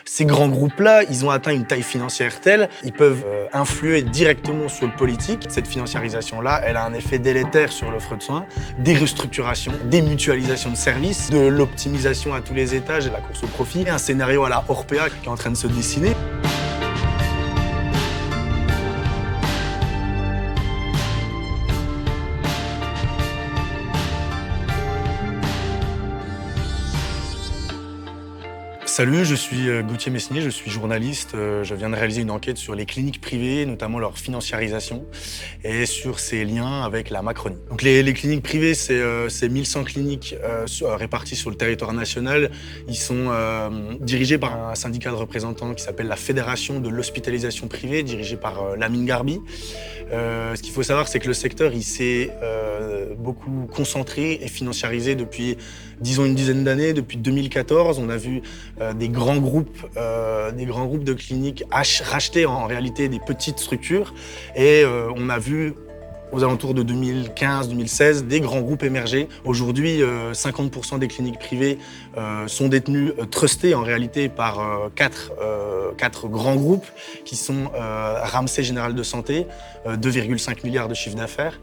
Ces grands groupes-là, ils ont atteint une taille financière telle, ils peuvent influer directement sur le politique. Cette financiarisation-là, elle a un effet délétère sur l'offre de soins, des restructurations, des mutualisations de services, de l'optimisation à tous les étages et la course au profit. Et un scénario à la Orpea qui est en train de se dessiner. Salut, je suis Gauthier Messnier, je suis journaliste. Je viens de réaliser une enquête sur les cliniques privées, notamment leur financiarisation, et sur ses liens avec la Macronie. Donc les cliniques privées, c'est 1100 cliniques réparties sur le territoire national. Ils sont dirigés par un syndicat de représentants qui s'appelle la Fédération de l'hospitalisation privée, dirigé par Lamine Garbi. Ce qu'il faut savoir, c'est que le secteur, il s'est beaucoup concentré et financiarisé depuis, disons, une dizaine d'années. Depuis 2014, on a vu des grands groupes de cliniques racheter en réalité des petites structures. Et on a vu aux alentours de 2015-2016, des grands groupes émerger. Aujourd'hui, 50% des cliniques privées sont détenues, trustées en réalité par quatre grands groupes qui sont Ramsay Général de Santé, 2,5 milliards de chiffre d'affaires,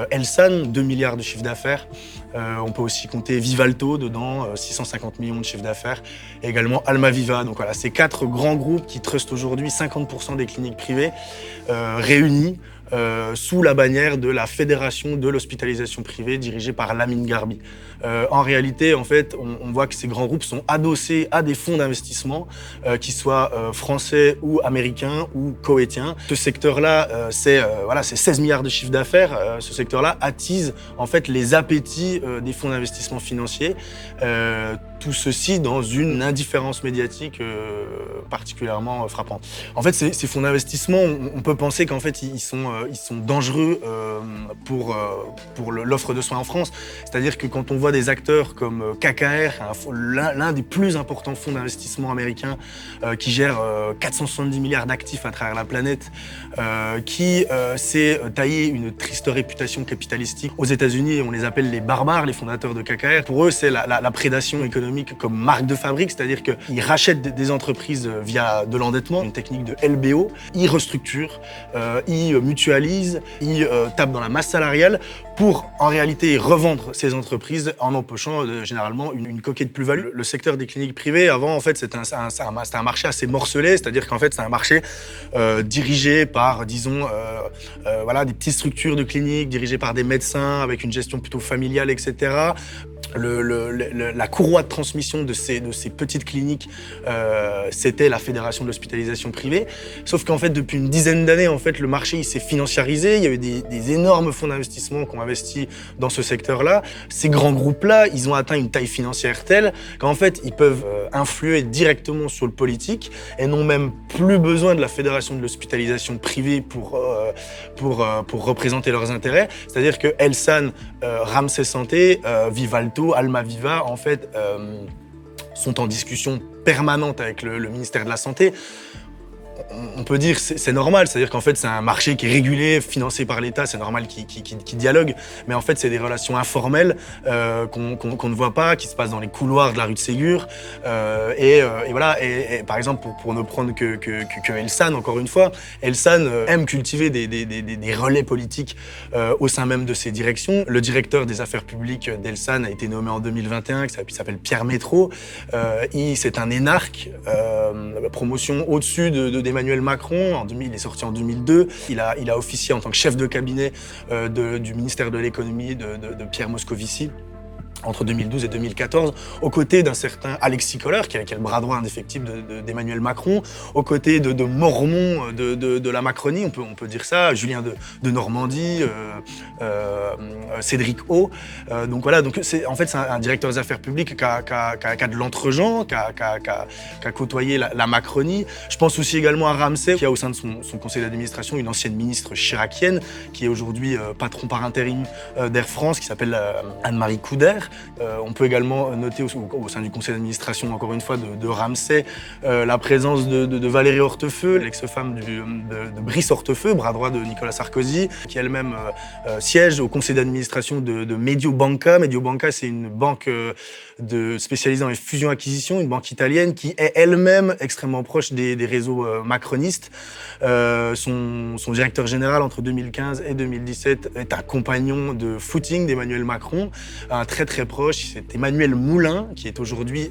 Elsan, 2 milliards de chiffre d'affaires. On peut aussi compter Vivalto dedans, 650 millions de chiffre d'affaires, et également Almaviva. Donc voilà, ces 4 grands groupes qui trustent aujourd'hui 50% des cliniques privées réunies sous la bannière de la Fédération de l'hospitalisation privée dirigée par Lamine Garbi. En réalité, en fait, on voit que ces grands groupes sont adossés à des fonds d'investissement, qu'ils soient français ou américains ou koweïtiens. Ce secteur-là, c'est 16 milliards de chiffre d'affaires. Ce secteur-là attise en fait les appétits des fonds d'investissement financiers. Tout ceci dans une indifférence médiatique particulièrement frappante. En fait, ces fonds d'investissement, on peut penser qu'en fait, ils sont dangereux pour l'offre de soins en France. C'est-à-dire que quand on voit des acteurs comme KKR, l'un des plus importants fonds d'investissement américains qui gère 470 milliards d'actifs à travers la planète, qui s'est taillé une triste réputation capitalistique aux États-Unis, on les appelle les barbares, les fondateurs de KKR. Pour eux, c'est la prédation économique comme marque de fabrique, c'est-à-dire qu'ils rachètent des entreprises via de l'endettement, une technique de LBO, ils restructurent, ils mutualisent, ils tapent dans la masse salariale pour en réalité revendre ces entreprises en empochant généralement une coquette de plus-value. Le secteur des cliniques privées, avant, en fait, c'était un marché assez morcelé, c'est-à-dire qu'en fait, c'est un marché dirigé par, disons, des petites structures de cliniques, dirigées par des médecins, avec une gestion plutôt familiale, etc. La courroie de transmission de ces petites cliniques, c'était la Fédération de l'hospitalisation privée. Sauf qu'en fait, depuis une dizaine d'années, en fait, le marché il s'est financiarisé. Il y a eu des énormes fonds d'investissement qui ont investi dans ce secteur-là. Ces grands groupes-là, ils ont atteint une taille financière telle qu'en fait, ils peuvent influer directement sur le politique et n'ont même plus besoin de la Fédération de l'hospitalisation privée pour représenter leurs intérêts. C'est-à-dire que Elsan, Ramsay Santé, Vivalto, Almaviva, en fait, sont en discussion permanente avec le ministère de la Santé. On peut dire que c'est normal, c'est-à-dire qu'en fait c'est un marché qui est régulé, financé par l'État, c'est normal qu'ils dialoguent, mais en fait c'est des relations informelles qu'on ne voit pas, qui se passent dans les couloirs de la rue de Ségur, et voilà. Et par exemple pour ne prendre que Elsan, encore une fois, Elsan aime cultiver des relais politiques au sein même de ses directions. Le directeur des affaires publiques d'Elsan a été nommé en 2021, qui s'appelle Pierre Métro. C'est un énarque, promotion au-dessus d'Emmanuel Macron. Il est sorti en 2002. Il a officié en tant que chef de cabinet du ministère de l'économie de Pierre Moscovici entre 2012 et 2014, aux côtés d'un certain Alexis Kohler, qui est le bras droit indéfectible d'Emmanuel Macron, aux côtés de Mormons de la Macronie, on peut dire ça, Julien de Normandie, Cédric O. Donc voilà, c'est un directeur des affaires publiques qui a de l'entre-gens, qui a côtoyé la Macronie. Je pense aussi également à Ramsay, qui a au sein de son conseil d'administration une ancienne ministre chiracienne, qui est aujourd'hui patron par intérim d'Air France, qui s'appelle Anne-Marie Couder. On peut également noter au sein du conseil d'administration, encore une fois, de Ramsay, la présence de Valérie Hortefeux, l'ex-femme de Brice Hortefeux, bras droit de Nicolas Sarkozy, qui elle-même siège au conseil d'administration de Mediobanca. Mediobanca, c'est une banque spécialisée dans les fusions-acquisitions, une banque italienne qui est elle-même extrêmement proche des réseaux macronistes. Son directeur général entre 2015 et 2017 est un compagnon de footing d'Emmanuel Macron, un très très proche. C'est Emmanuel Moulin qui est aujourd'hui,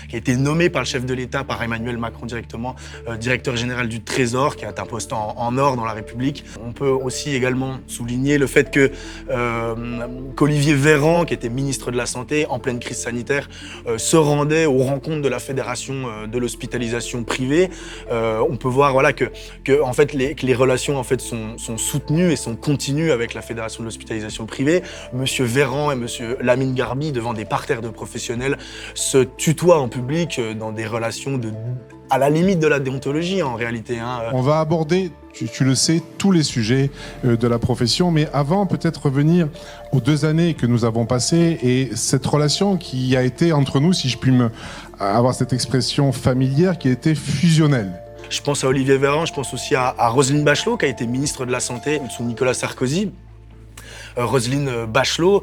qui a été nommé par le chef de l'État, par Emmanuel Macron directement, directeur général du Trésor, qui est un poste en or dans la République. On peut aussi également souligner le fait qu'Olivier Véran, qui était ministre de la Santé en pleine crise sanitaire, se rendait aux rencontres de la Fédération de l'hospitalisation privée. On peut voir voilà, que en fait, les relations en fait, sont soutenues et sont continues avec la Fédération de l'hospitalisation privée. Monsieur Véran et monsieur Lamine Garbi, devant des parterres de professionnels, se tutoient en public dans des relations à la limite de la déontologie en réalité. On va aborder, tu le sais, tous les sujets de la profession, mais avant peut-être revenir aux 2 années que nous avons passées et cette relation qui a été entre nous, si je puis avoir cette expression familière, qui a été fusionnelle. Je pense à Olivier Véran, je pense aussi à Roselyne Bachelot, qui a été ministre de la Santé sous Nicolas Sarkozy. Roselyne Bachelot,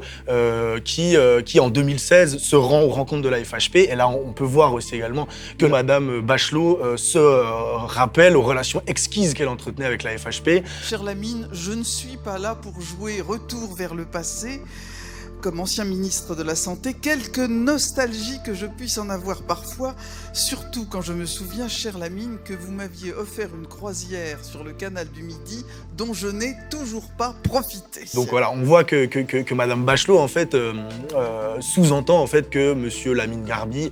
qui en 2016 se rend aux rencontres de la FHP. Et là, on peut voir aussi également que Madame Bachelot se rappelle aux relations exquises qu'elle entretenait avec la FHP. Chère Lamine, je ne suis pas là pour jouer retour vers le passé. Comme ancien ministre de la Santé, quelque nostalgie que je puisse en avoir parfois, surtout quand je me souviens, chère Lamine, que vous m'aviez offert une croisière sur le canal du Midi dont je n'ai toujours pas profité. Donc voilà, on voit que Madame Bachelot en fait sous-entend en fait que Monsieur Lamine Garbi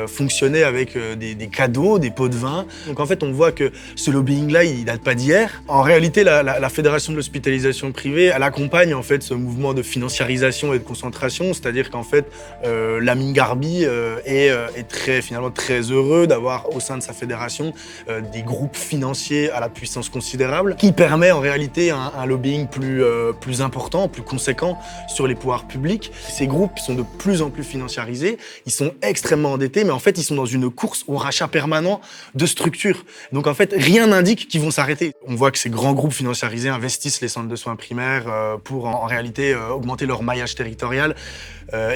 fonctionnait avec des cadeaux, des pots de vin. Donc en fait, on voit que ce lobbying-là, il date pas d'hier. En réalité, la Fédération de l'hospitalisation privée, elle accompagne en fait ce mouvement de financiarisation et de concentration, c'est-à-dire qu'en fait, Lamine Garbi est finalement très heureux d'avoir au sein de sa fédération des groupes financiers à la puissance considérable, qui permet en réalité un lobbying plus important, plus conséquent sur les pouvoirs publics. Ces groupes sont de plus en plus financiarisés, ils sont extrêmement endettés, mais en fait, ils sont dans une course au rachat permanent de structures. Donc en fait, rien n'indique qu'ils vont s'arrêter. On voit que ces grands groupes financiarisés investissent les centres de soins primaires pour en réalité augmenter leur maillage territorial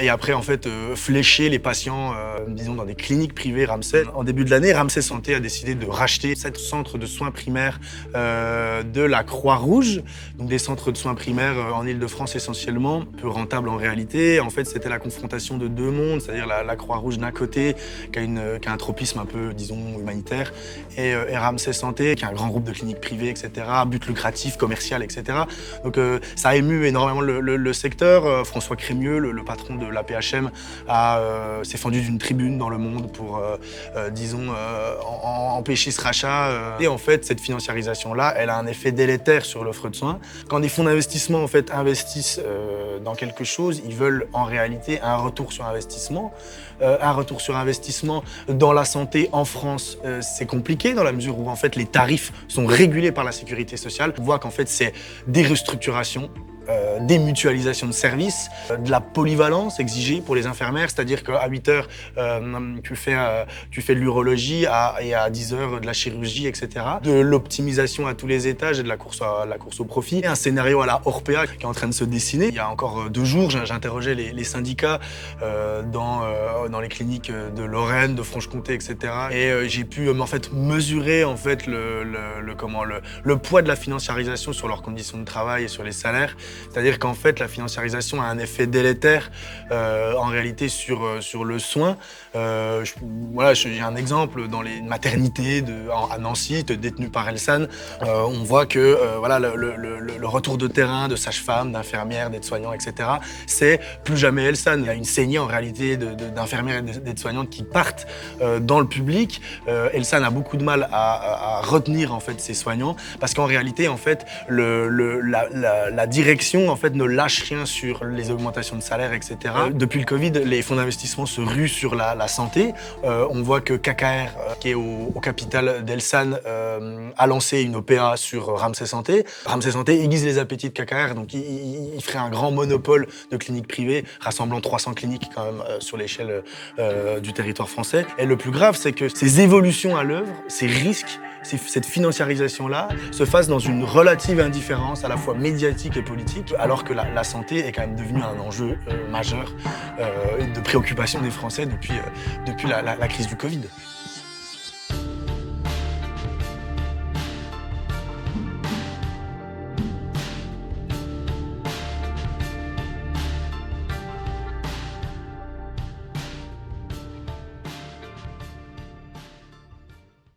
et après en fait flécher les patients disons dans des cliniques privées Ramsay. En début de l'année, Ramsay Santé a décidé de racheter 7 centres de soins primaires de la Croix-Rouge, donc des centres de soins primaires en Île-de-France essentiellement, peu rentables en réalité. En fait, c'était la confrontation de 2 mondes, c'est-à-dire la Croix-Rouge d'un côté qui a un tropisme un peu disons humanitaire et Ramsay Santé qui est un grand groupe de cliniques privées, etc., but lucratif, commercial, etc. Donc ça a ému énormément le secteur. François Crémieux, le patron de l'APHM, s'est fendu d'une tribune dans Le Monde pour, disons, empêcher ce rachat. Et en fait, cette financiarisation-là, elle a un effet délétère sur l'offre de soins. Quand des fonds d'investissement en fait, investissent dans quelque chose, ils veulent en réalité un retour sur investissement. Un retour sur investissement dans la santé en France, c'est compliqué dans la mesure où en fait, les tarifs sont régulés par la sécurité sociale. On voit qu'en fait, c'est des restructurations, des mutualisations de services, de la polyvalence exigée pour les infirmières, c'est-à-dire qu'à 8 heures, tu fais de l'urologie et à 10 heures de la chirurgie, etc. De l'optimisation à tous les étages et de la course au profit. Et un scénario à la Orpea qui est en train de se dessiner. Il y a encore 2 jours, j'interrogeais les syndicats dans les cliniques de Lorraine, de Franche-Comté, etc. Et j'ai pu en fait mesurer en fait le poids de la financiarisation sur leurs conditions de travail et sur les salaires. C'est-à-dire qu'en fait, la financiarisation a un effet délétère en réalité sur le soin. J'ai un exemple dans les maternités à Nancy, détenues par Elsan. On voit que le retour de terrain de sages-femmes, d'infirmières, d'aides-soignants, etc., c'est plus jamais Elsan. Il y a une saignée en réalité d'infirmières et d'aides-soignantes qui partent dans le public. Elsan a beaucoup de mal à retenir en fait ces soignants parce qu'en réalité, en fait, la direction direction en fait ne lâche rien sur les augmentations de salaire, etc. Depuis le Covid, les fonds d'investissement se ruent sur la santé. On voit que KKR, qui est au capital d'Elsan, a lancé une OPA sur Ramsay Santé. Ramsay Santé aiguise les appétits de KKR, donc il ferait un grand monopole de cliniques privées, rassemblant 300 cliniques quand même sur l'échelle du territoire français. Et le plus grave, c'est que ces évolutions à l'œuvre, ces risques, cette financiarisation-là se fasse dans une relative indifférence à la fois médiatique et politique, alors que la santé est quand même devenue un enjeu majeur de préoccupation des Français depuis la crise du Covid.